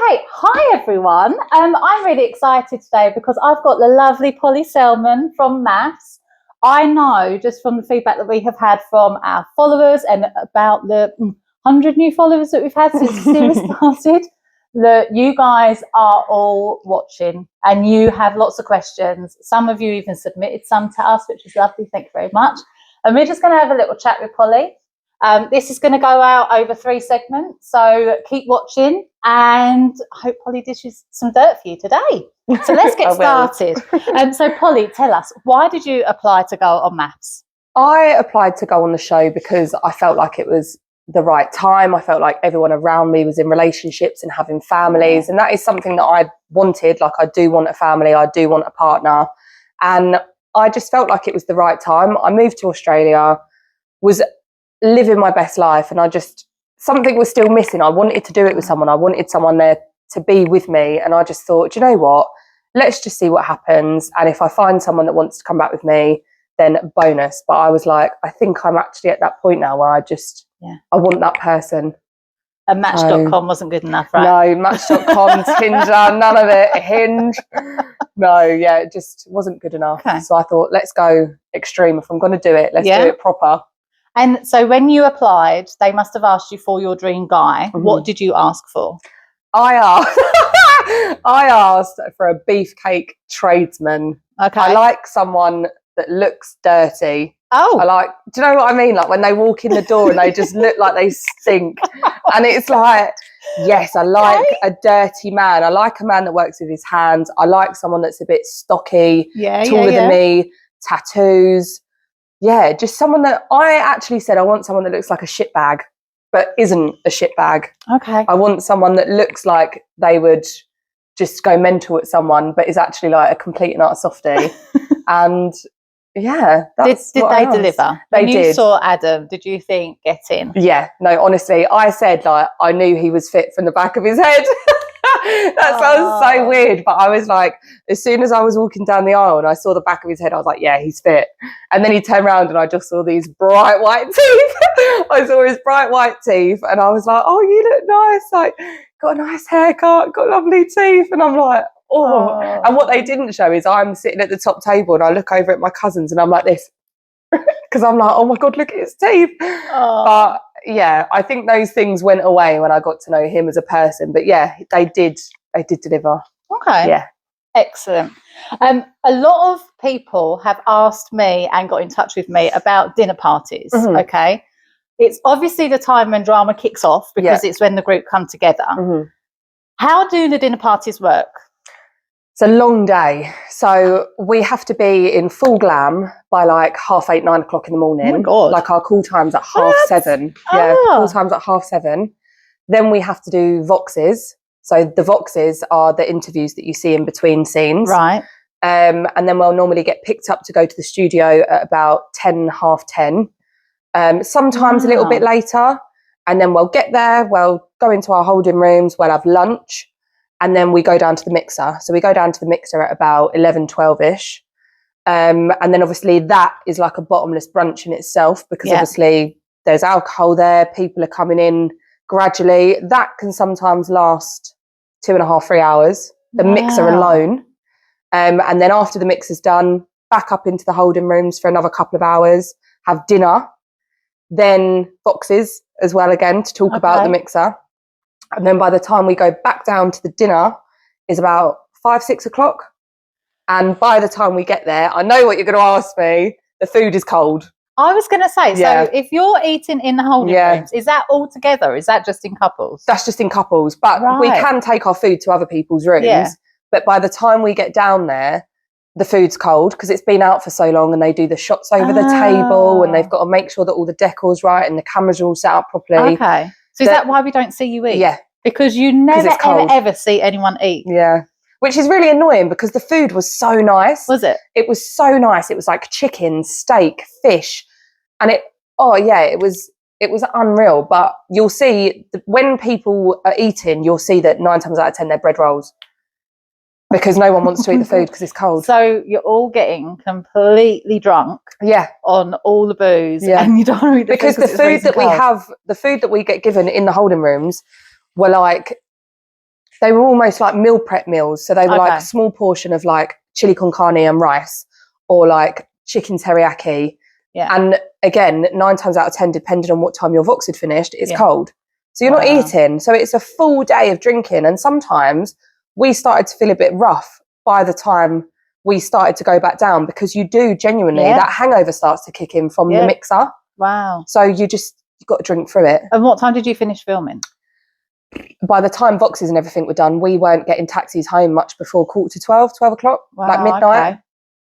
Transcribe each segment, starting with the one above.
Okay, hi everyone. I'm really excited today because I've got the lovely Polly Selman from Mafs. I know just from the feedback that we have had from our followers and about the 100 new followers that we've had since the series started, that you guys are all watching and you have lots of questions. Some of you even submitted some to us, which is lovely. Thank you very much. And we're just going to have a little chat with Polly. This is going to go out over 3 segments, so keep watching, and I hope Polly dishes some dirt for you today. So let's get started. So Polly, tell us, why did you apply to go on Mafs? I applied to go on the show because I felt like it was the right time. I felt like everyone around me was in relationships and having families, and that is something that I wanted. Like, I do want a family, I do want a partner, and I just felt like it was the right time. I moved to Australia, was living my best life, and something was still missing. I wanted to do it with someone. I wanted someone there to be with me, and I just thought, do you know what, let's just see what happens, and if I find someone that wants to come back with me, then bonus. But I was like, I think I'm actually at that point now where I want that person. And Match.com wasn't good enough, right? No, Match.com, Tinder, none of it. Hinge. No, it just wasn't good enough. Okay. So I thought, let's go extreme. If I'm going to do it, let's do it proper. And so when you applied, they must have asked you for your dream guy. Mm-hmm. What did you ask for? I asked for a beefcake tradesman. Okay. I like someone that looks dirty. Oh. Do you know what I mean? Like when they walk in the door and they just look like they stink. And it's like, yes, I like a dirty man. I like a man that works with his hands. I like someone that's a bit stocky, taller than me, tattoos. Yeah, just someone that I actually said I want someone that looks like a shitbag, but isn't a shitbag. Okay. I want someone that looks like they would just go mental at someone, but is actually like a complete and utter softie. And that's did they deliver? They did. When you saw Adam, did you think, get in? Yeah, no, honestly, I said like I knew he was fit from the back of his head. That sounds so weird, but I was like, as soon as I was walking down the aisle and I saw the back of his head, I was like, yeah, he's fit. And then he turned around and I just saw these bright white teeth. I saw his bright white teeth and I was like, oh, you look nice. Like, got a nice haircut, got lovely teeth. And I'm like, oh. And what they didn't show is I'm sitting at the top table and I look over at my cousins and I'm like this. Because I'm like, oh my God, look at his teeth. But yeah, I think those things went away when I got to know him as a person. But yeah, they did deliver. Okay. Yeah. Excellent. A lot of people have asked me and got in touch with me about dinner parties. Mm-hmm. Okay. It's obviously the time when drama kicks off because it's when the group come together. Mm-hmm. How do the dinner parties work? It's a long day. So we have to be in full glam by like 8:30, 9 o'clock in the morning. Oh my God. Like our call time's at 7:30. Yeah, call time's at 7:30. Then we have to do voxes. So the voxes are the interviews that you see in between scenes. Right. And then we'll normally get picked up to go to the studio at about 10, 10:30. Sometimes a little bit later. And then we'll get there, we'll go into our holding rooms, we'll have lunch. And then we go down to the mixer. So we go down to the mixer at about 11, 12-ish. And then obviously that is like a bottomless brunch in itself because obviously there's alcohol there. People are coming in gradually. That can sometimes last 2.5, 3 hours, the mixer alone. And then after the mixer's done, back up into the holding rooms for another couple of hours, have dinner, then boxes as well again to talk about the mixer. And then by the time we go back down to the dinner is about 5, 6 o'clock. And by the time we get there, I know what you're going to ask me. The food is cold. I was going to say, so if you're eating in the holding rooms, is that all together? Is that just in couples? That's just in couples. But we can take our food to other people's rooms. Yeah. But by the time we get down there, the food's cold because it's been out for so long and they do the shots over the table and they've got to make sure that all the decor's right and the cameras are all set up properly. Okay. So is that why we don't see you eat? Yeah. Because you never, ever see anyone eat. Yeah. Which is really annoying because the food was so nice. Was it? It was so nice. It was like chicken, steak, fish. And it was unreal. But you'll see when people are eating, you'll see that 9 times out of 10 they're bread rolls. Because no one wants to eat the food because it's cold. So you're all getting completely drunk. Yeah. On all the booze. Yeah. And you don't eat the because the food that we have, the food that we get given in the holding rooms were like They were almost like meal prep meals. So they were like a small portion of like chili con carne and rice, or like chicken teriyaki. Yeah. And again, 9 times out of 10, depending on what time your Vox had finished, it's cold. So you're not eating. So it's a full day of drinking. And sometimes we started to feel a bit rough by the time we started to go back down, because you do genuinely, that hangover starts to kick in from the mixer. Wow. So you've got to drink through it. And what time did you finish filming? By the time Voxes and everything were done, we weren't getting taxis home much before 11:45, 12 o'clock, like midnight. Okay.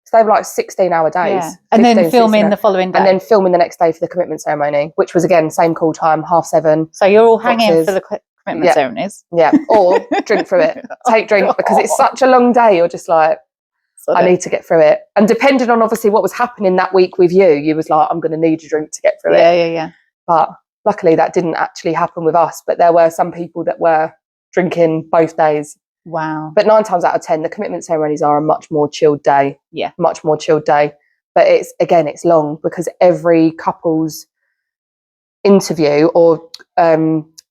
So they were like 16-hour days. Yeah. And then filming the following day. And then filming the next day for the commitment ceremony, which was, again, same call time, 7:30. So you're all hanging for the commitment ceremonies? Yeah, or drink through it. Take drink, because it's such a long day. You're just like, I need to get through it. And depending on obviously what was happening that week with you was like, I'm going to need a drink to get through it. Yeah. But luckily that didn't actually happen with us. But there were some people that were drinking both days. Wow. But 9 times out of 10, the commitment ceremonies are a much more chilled day. Yeah. Much more chilled day. But it's long, because every couple's interview or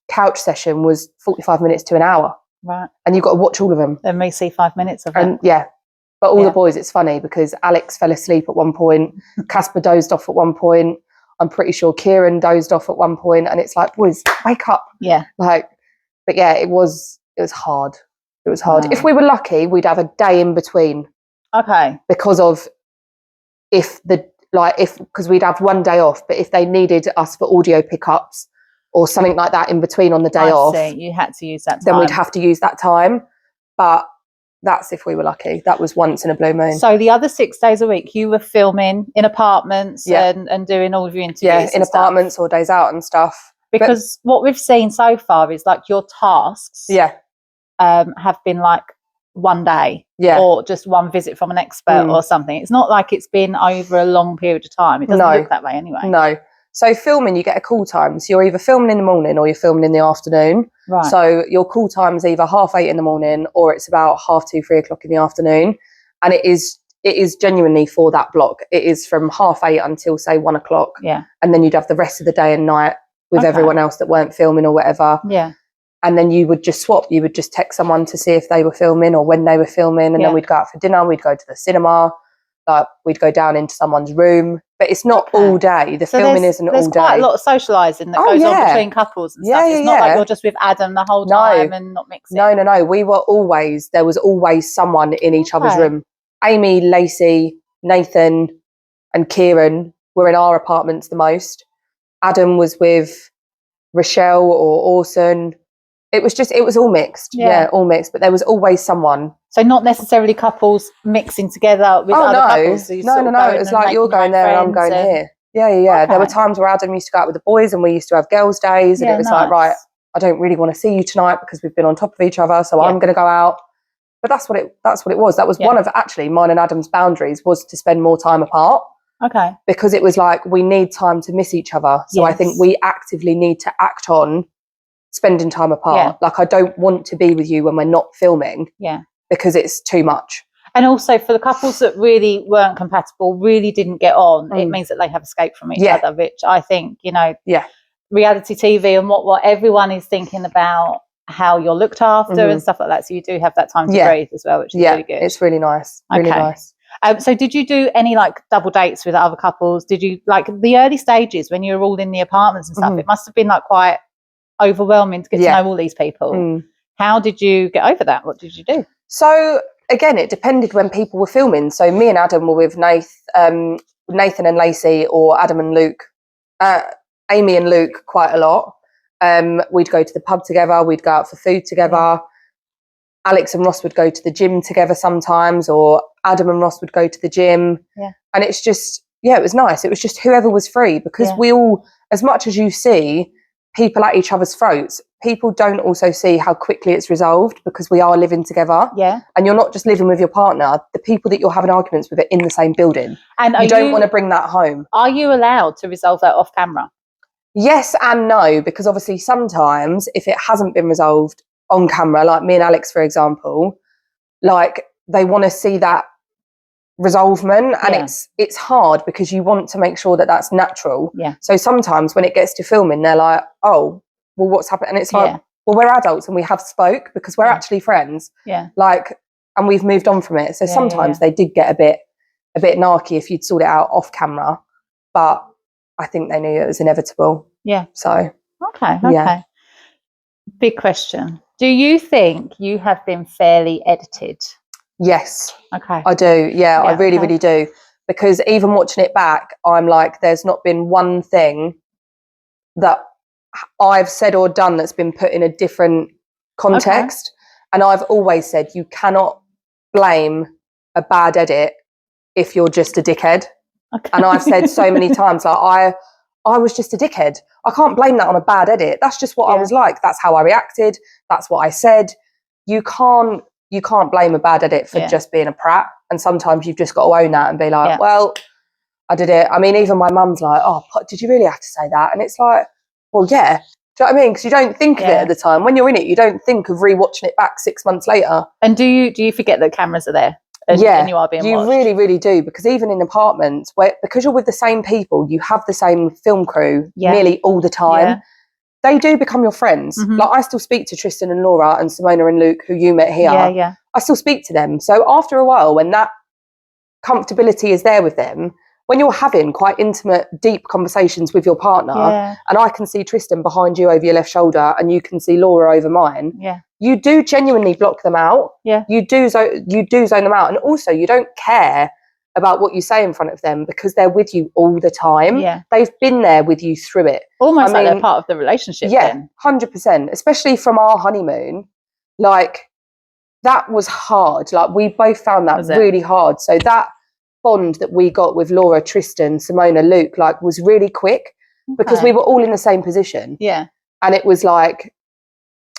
couch session was 45 minutes to an hour. Right. And you've got to watch all of them. Then we see 5 minutes of it. And but all the boys, it's funny because Alex fell asleep at one point, Casper dozed off at one point, I'm pretty sure Kieran dozed off at one point, and it's like, boys, wake up. Yeah. But yeah, it was hard. It was hard. Wow. If we were lucky, we'd have a day in between. Okay. Because of because we'd have one day off, but if they needed us for audio pickups or something like that in between on the day off, you had to use that time. Then we'd have to use that time. But that's if we were lucky. That was once in a blue moon. So the other 6 days a week, you were filming in apartments and doing all of your interviews. Yeah, in apartments or days out and stuff. Because what we've seen so far is like your tasks have been like one day or just one visit from an expert or something. It's not like it's been over a long period of time. It doesn't look that way anyway. No. So filming, you get a call time. So you're either filming in the morning or you're filming in the afternoon. Right. So your call time is either 8:30 in the morning or it's about 2:30, 3 o'clock in the afternoon. And it is genuinely for that block. It is from 8:30 until say 1 o'clock. Yeah. And then you'd have the rest of the day and night with everyone else that weren't filming or whatever. Yeah. And then you would just swap. You would just text someone to see if they were filming or when they were filming. And then we'd go out for dinner. We'd go to the cinema. We'd go down into someone's room. But it's not all day. The filming isn't all day. There's quite a lot of socialising that goes on between couples and stuff. It's not like you're just with Adam the whole time and not mixing. No. There was always someone in each other's room. Amy, Lacey, Nathan and Kieran were in our apartments the most. Adam was with Rochelle or Orson. It was all mixed. Yeah, all mixed. But there was always someone. So not necessarily couples mixing together with other couples. So no. It was like you're going there and I'm going here. Yeah. Okay. There were times where Adam used to go out with the boys and we used to have girls' days, and it was like, right, I don't really want to see you tonight because we've been on top of each other, so I'm going to go out. But that's what it was. That was one of actually mine and Adam's boundaries, was to spend more time apart. Okay. Because it was like, we need time to miss each other. So I think we actively need to act on spending time apart. Yeah. Like, I don't want to be with you when we're not filming. Yeah. Because it's too much. And also for the couples that really weren't compatible, really didn't get on, it means that they have escaped from each other, which I think, reality TV and what everyone is thinking about how you're looked after and stuff like that. So you do have that time to breathe as well, which is really good. It's really nice. Really nice. So did you do any like double dates with other couples? Did you, like the early stages when you were all in the apartments and stuff, it must have been like quite overwhelming to get to know all these people. How did you get over that? What did you do? So again, it depended when people were filming. So me and Adam were with Nathan and Lacey, or Adam and Luke, Amy and Luke quite a lot. We'd go to the pub together, we'd go out for food together. Alex and Ross would go to the gym together sometimes, or Adam and Ross would go to the gym. Yeah. And it's just, it was nice. It was just whoever was free, because we all, as much as you see people at each other's throats, people don't also see how quickly it's resolved, because we are living together. Yeah. And you're not just living with your partner. The people that you're having arguments with are in the same building. And you don't want to bring that home. Are you allowed to resolve that off camera? Yes and no, because obviously sometimes if it hasn't been resolved on camera, like me and Alex, for example, like they want to see that resolvement, and it's hard because you want to make sure that that's natural. Yeah. So sometimes when it gets to filming, they're like, oh, well, what's happened? And it's like, well, we're adults and we have spoke because we're actually friends. Yeah. Like, and we've moved on from it. So sometimes they did get a bit narky if you'd sort it out off camera, but I think they knew it was inevitable. Yeah. So. Okay. Yeah. Big question. Do you think you have been fairly edited? Yes. Okay. I do. Yeah, I really, really do. Because even watching it back, I'm like, there's not been one thing that I've said or done that's been put in a different context. And I've always said you cannot blame a bad edit if you're just a dickhead. And I've said so many times, like, I was just a dickhead. I can't blame that on a bad edit. That's just what I was like. That's how I reacted. That's what I said. You can't blame a bad edit for just being a prat. And sometimes you've just got to own that and be like, well, I did it. I mean, even my mum's like, oh, did you really have to say that? And it's like, well, yeah. Do you know what I mean? Because you don't think of it at the time. When you're in it, you don't think of rewatching it back 6 months later. And do you forget that cameras are there? And you are being watched? Really, really do. Because even in apartments, because you're with the same people, you have the same film crew nearly all the time. Yeah. They do become your friends. Mm-hmm. Like, I still speak to Tristan and Laura and Simona and Luke, who you met here. Yeah. I still speak to them. So after a while, when that comfortability is there with them, when you're having quite intimate, deep conversations with your partner, and I can see Tristan behind you over your left shoulder and you can see Laura over mine, you do genuinely block them out. Yeah. You do zone them out. And also, you don't care about what you say in front of them because they're with you all the time. Yeah. They've been there with you through it. Almost like they're part of the relationship. Yeah, then. 100%. Especially from our honeymoon. Like, that was hard. Like, we both found that really hard. So that bond that we got with Laura, Tristan, Simona, Luke, like, was really quick because we were all in the same position. Yeah. And it was like,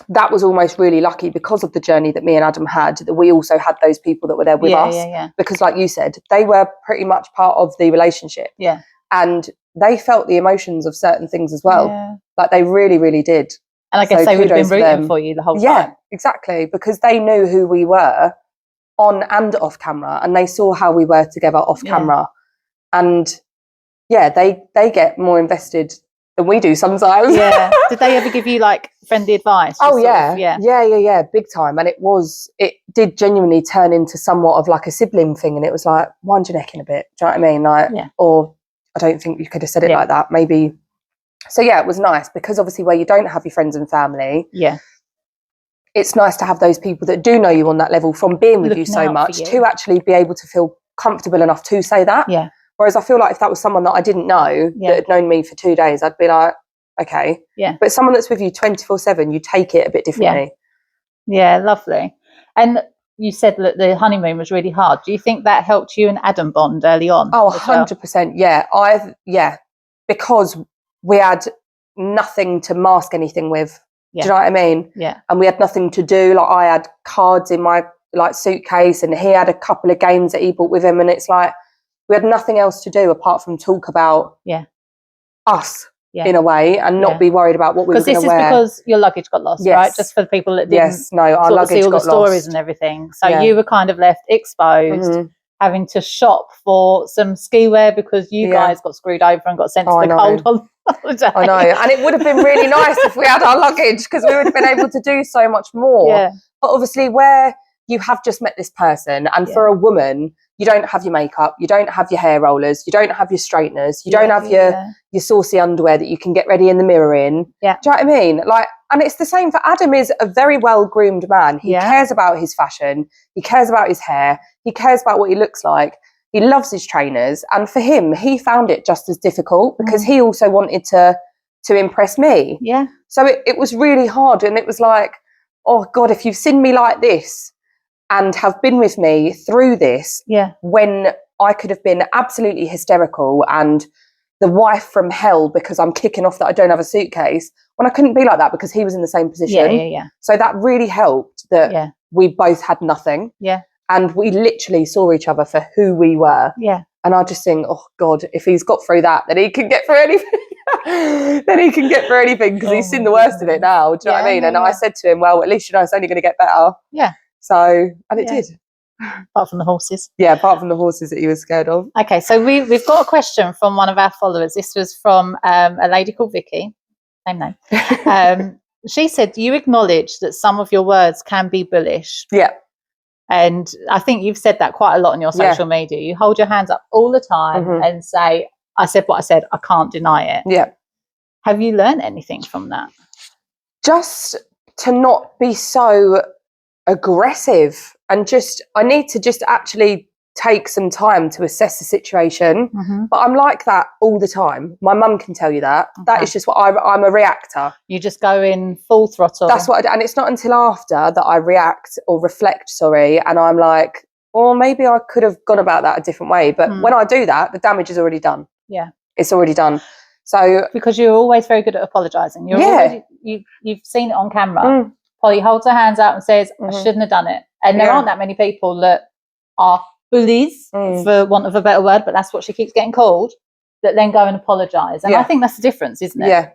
that was almost really lucky because of the journey that me and Adam had, that we also had those people that were there with us. Yeah. Because like you said, they were pretty much part of the relationship. Yeah. And they felt the emotions of certain things as well. Yeah. Like, they really, really did. And I guess they would have been rooting for you the whole time. Yeah, exactly. Because they knew who we were on and off camera, and they saw how we were together off camera. And yeah, they get more invested than we do sometimes. Yeah. Did they ever give you like friendly advice? Oh yeah. Big time. And it did genuinely turn into somewhat of like a sibling thing. And it was like, wind your neck in a bit. Do you know what I mean? Like, or I don't think you could have said it like that. Maybe. So yeah, it was nice because obviously where you don't have your friends and family. Yeah. It's nice to have those people that do know you on that level from being with you so much to actually be able to feel comfortable enough to say that. Yeah. Whereas I feel like if that was someone that I didn't know that had known me for 2 days, I'd be like, okay. Yeah. But someone that's with you 24/7, you take it a bit differently. Yeah, lovely. And you said that the honeymoon was really hard. Do you think that helped you and Adam bond early on? Oh, 100%. Yeah. Because we had nothing to mask anything with. Yeah. Do you know what I mean? Yeah. And we had nothing to do. Like, I had cards in my like suitcase and he had a couple of games that he brought with him, and it's like we had nothing else to do apart from talk about us in a way and not be worried about what we were going to wear. Because this is because your luggage got lost, right? Just for the people that didn't our luggage see all got the stories lost and everything. So you were kind of left exposed, having to shop for some ski wear because you guys got screwed over and got sent to the cold holiday. I know. And it would have been really nice if we had our luggage because we would have been able to do so much more. Yeah. But obviously where you have just met this person and for a woman, you don't have your makeup, you don't have your hair rollers, you don't have your straighteners, you don't have your saucy underwear that you can get ready in the mirror in. Yeah. Do you know what I mean? Like, and it's the same for Adam. Is a very well-groomed man. He cares about his fashion, he cares about his hair, he cares about what he looks like. He loves his trainers, and for him, he found it just as difficult because he also wanted to impress me. Yeah. So it was really hard, and it was like, oh God, if you've seen me like this and have been with me through this, when I could have been absolutely hysterical and the wife from hell because I'm kicking off that I don't have a suitcase, when I couldn't be like that because he was in the same position. Yeah. So that really helped that we both had nothing. Yeah. And we literally saw each other for who we were. Yeah. And I just think, oh God, if he's got through that, then he can get through anything. Because he's seen the worst of it now. Do you know what I mean? And I said to him, well, at least you know it's only going to get better. Yeah. So, and it did. Apart from the horses. Yeah, apart from the horses that he was scared of. Okay, so we've got a question from one of our followers. This was from a lady called Vicky. Same name. she said you acknowledge that some of your words can be bullish. Yeah. And I think you've said that quite a lot on your social media. You hold your hands up all the time and say, I said what I said, I can't deny it. Yeah. Have you learned anything from that? Just to not be so aggressive, and I need to just actually take some time to assess the situation. But I'm like that all the time. My mum can tell you that. That is just what I'm a reactor. You just go in full throttle. That's what I do. And it's not until after that I react or reflect, and I'm like, well, maybe I could have gone about that a different way. But when I do that, the damage is already done. Yeah. It's already done. So because you're always very good at apologising. You've seen it on camera. Polly holds her hands out and says, I shouldn't have done it. And there aren't that many people that are bullies, for want of a better word, but that's what she keeps getting called, that then go and apologise. And I think that's the difference, isn't it? Yeah,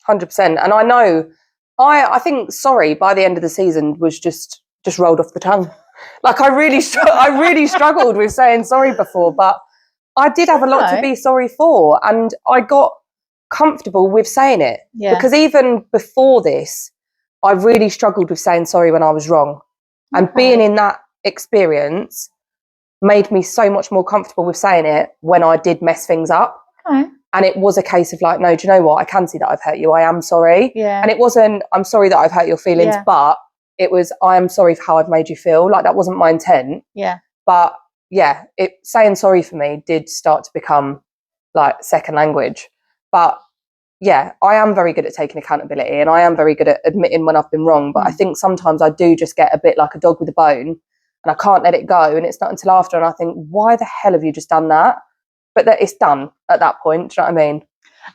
100%. And I know, I think sorry by the end of the season was just rolled off the tongue. Like I really struggled with saying sorry before, but I did have a lot to be sorry for, and I got comfortable with saying it. Because even before this, I really struggled with saying sorry when I was wrong. And being in that experience made me so much more comfortable with saying it when I did mess things up. And it was a case of like, no, do you know what? I can see that I've hurt you. I am sorry. And it wasn't, I'm sorry that I've hurt your feelings, but it was, I am sorry for how I've made you feel. Like that wasn't my intent. But yeah, saying sorry for me did start to become like second language. But yeah, I am very good at taking accountability, and I am very good at admitting when I've been wrong. But I think sometimes I do just get a bit like a dog with a bone, and I can't let it go. And it's not until after, and I think, why the hell have you just done that? But that it's done at that point. Do you know what I mean?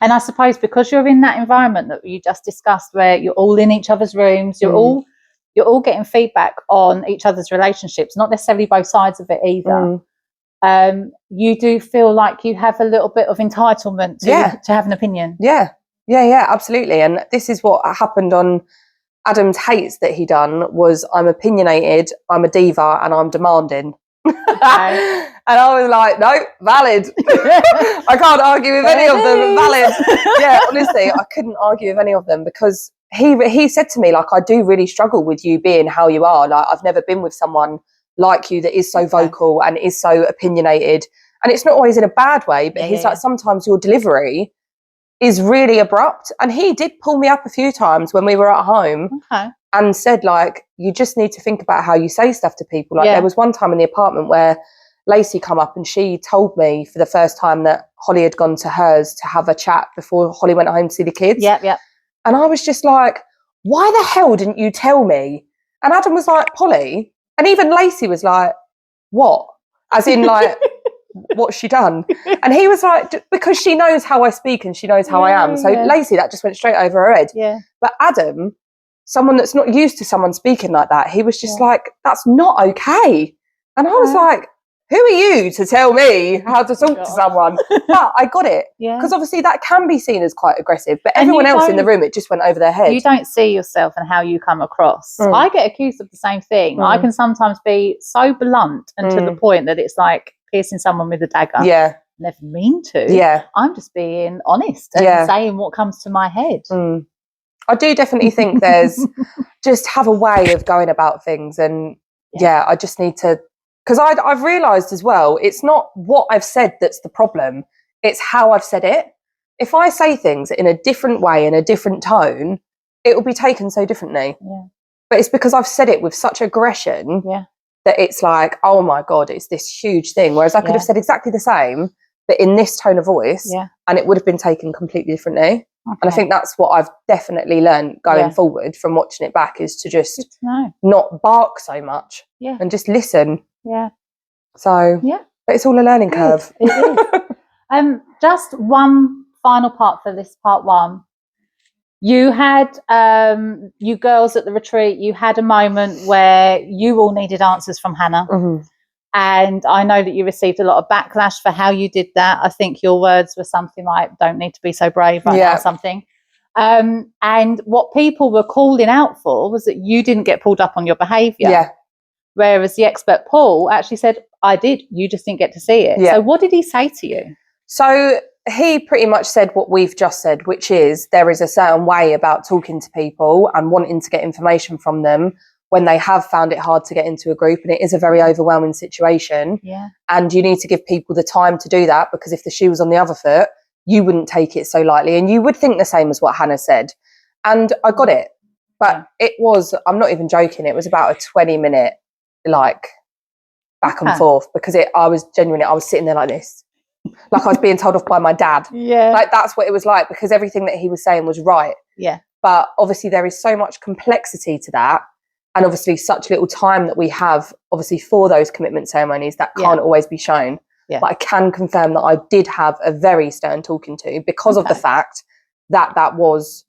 And I suppose because you're in that environment that you just discussed, where you're all in each other's rooms, you're all getting feedback on each other's relationships, not necessarily both sides of it either. You do feel like you have a little bit of entitlement to have an opinion. Yeah, absolutely. And this is what happened on Adam's hates that he done was, I'm opinionated, I'm a diva, and I'm demanding. And I was like, no, valid. I can't argue with any of them. Valid. Yeah, honestly, I couldn't argue with any of them, because he said to me, like, I do really struggle with you being how you are. Like, I've never been with someone like you that is so vocal and is so opinionated. And it's not always in a bad way, but he's like, sometimes your delivery is really abrupt. And he did pull me up a few times when we were at home and said, like, you just need to think about how you say stuff to people. Like there was one time in the apartment where Lacey come up and she told me for the first time that Holly had gone to hers to have a chat before Holly went home to see the kids. And I was just like, why the hell didn't you tell me? And Adam was like, Polly. And even Lacey was like, what? As in, like, what's she done? And he was like, because she knows how I speak and she knows how I am. So Lacey, that just went straight over her head. But Adam, someone that's not used to someone speaking like that, he was just like, that's not okay. And I was like, who are you to tell me how to talk to someone? But I got it. Because obviously that can be seen as quite aggressive. But everyone else in the room, it just went over their head. You don't see yourself and how you come across. I get accused of the same thing. I can sometimes be so blunt and to the point that it's like piercing someone with a dagger. Never mean to. I'm just being honest and saying what comes to my head. I do definitely think there's just have a way of going about things. And I just need to, because I've realised as well, it's not what I've said that's the problem, it's how I've said it. If I say things in a different way, in a different tone, it will be taken so differently. But it's because I've said it with such aggression that it's like, oh my God, it's this huge thing. Whereas I could have said exactly the same, but in this tone of voice, and it would have been taken completely differently. And I think that's what I've definitely learned going forward from watching it back, is to just not bark so much and just listen. So but it's all a learning curve. It is. Just one final part for this part one. You had you girls at the retreat, you had a moment where you all needed answers from Hannah. And I know that you received a lot of backlash for how you did that. I think your words were something like, don't need to be so brave right now, something. And what people were calling out for was that you didn't get pulled up on your behaviour. Whereas the expert Paul actually said, I did, you just didn't get to see it. So what did he say to you? So he pretty much said what we've just said, which is there is a certain way about talking to people and wanting to get information from them when they have found it hard to get into a group, and it is a very overwhelming situation. Yeah. And you need to give people the time to do that, because if the shoe was on the other foot, you wouldn't take it so lightly, and you would think the same as what Hannah said. And I got it. But it was, I'm not even joking, it was about a 20-minute, like, back and forth, because I was sitting there like this. Like I was being told off by my dad. Yeah. Like that's what it was like, because everything that he was saying was right. Yeah. But obviously there is so much complexity to that. And obviously such little time that we have, obviously, for those commitment ceremonies that can't always be shown. Yeah. But I can confirm that I did have a very stern talking to, because of the fact that that was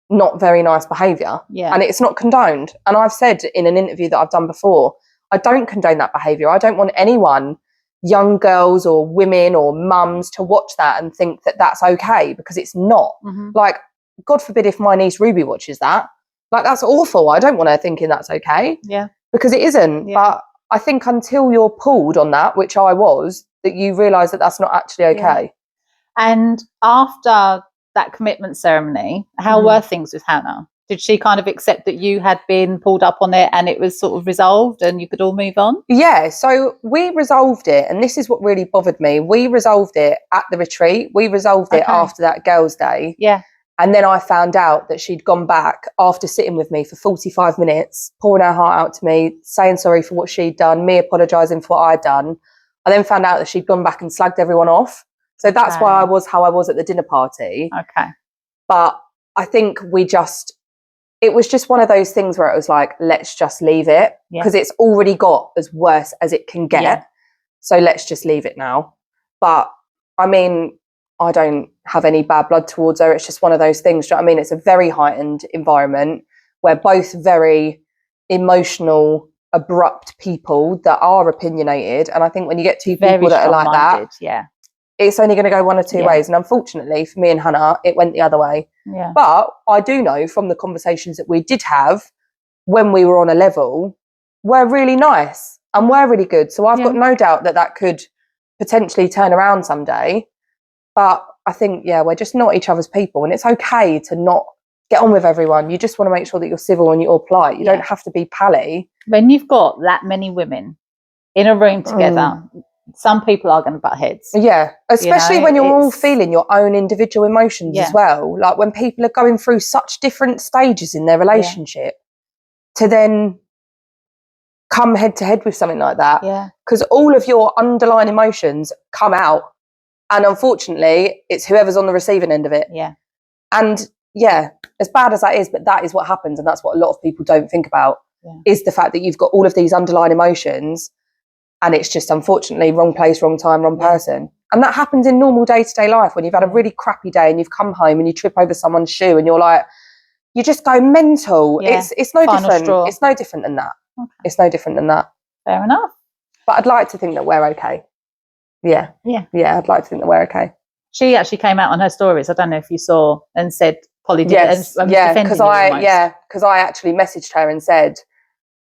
not very nice behaviour. Yeah. And it's not condoned. And I've said in an interview that I've done before, I don't condone that behaviour. I don't want anyone, young girls or women or mums, to watch that and think that that's okay, because it's not. Like, God forbid if my niece Ruby watches that. Like, that's awful. I don't want her thinking that's okay. Yeah. Because it isn't. Yeah. But I think until you're pulled on that, which I was, that you realise that that's not actually okay. Yeah. And after that commitment ceremony, how were things with Hannah? Did she kind of accept that you had been pulled up on it and it was sort of resolved and you could all move on? Yeah, so we resolved it, and this is what really bothered me. We resolved it at the retreat. We resolved it after that girls' day. Yeah. And then I found out that she'd gone back after sitting with me for 45 minutes, pouring her heart out to me, saying sorry for what she'd done, me apologising for what I'd done. I then found out that she'd gone back and slagged everyone off. So that's why I was how I was at the dinner party. Okay. But I think it was just one of those things where it was like, let's just leave it, because it's already got as worse as it can get. Yeah. So let's just leave it now. But I mean, I don't have any bad blood towards her. It's just one of those things. Do you know what I mean? It's a very heightened environment. We're both very emotional, abrupt people that are opinionated. And I think when you get two people that are like that, it's only going to go one or two ways. And unfortunately for me and Hannah, it went the other way. Yeah. But I do know from the conversations that we did have when we were on a level, were really nice and were really good. So I've got no doubt that that could potentially turn around someday. But I think, we're just not each other's people, and it's okay to not get on with everyone. You just want to make sure that you're civil and you're polite. You don't have to be pally. When you've got that many women in a room together, some people are going to butt heads. Yeah, especially when you're all feeling your own individual emotions as well. Like when people are going through such different stages in their relationship, to then come head to head with something like that. Yeah. Because all of your underlying emotions come out. And unfortunately, it's whoever's on the receiving end of it. Yeah. And as bad as that is, but that is what happens. And that's what a lot of people don't think about, is the fact that you've got all of these underlying emotions, and it's just, unfortunately, wrong place, wrong time, wrong person. And that happens in normal day-to-day life, when you've had a really crappy day and you've come home and you trip over someone's shoe and you're like, you just go mental. Yeah. It's no different. It's no different than that. Okay. It's no different than that. Fair enough. But I'd like to think that we're okay. Yeah. Yeah. Yeah, I'd like to think that we're okay. She actually came out on her stories, I don't know if you saw, and said Polly did it. Because I actually messaged her and said,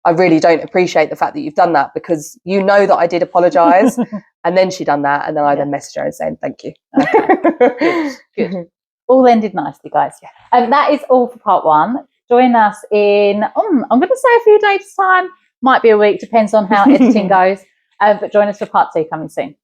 I really don't appreciate the fact that you've done that, because you know that I did apologise. And then she done that, and then I then messaged her and saying thank you. Okay. Good. All ended nicely, guys. Yeah. That is all for part one. Join us in, I'm going to say a few days' time. Might be a week, depends on how editing goes. But join us for part two coming soon.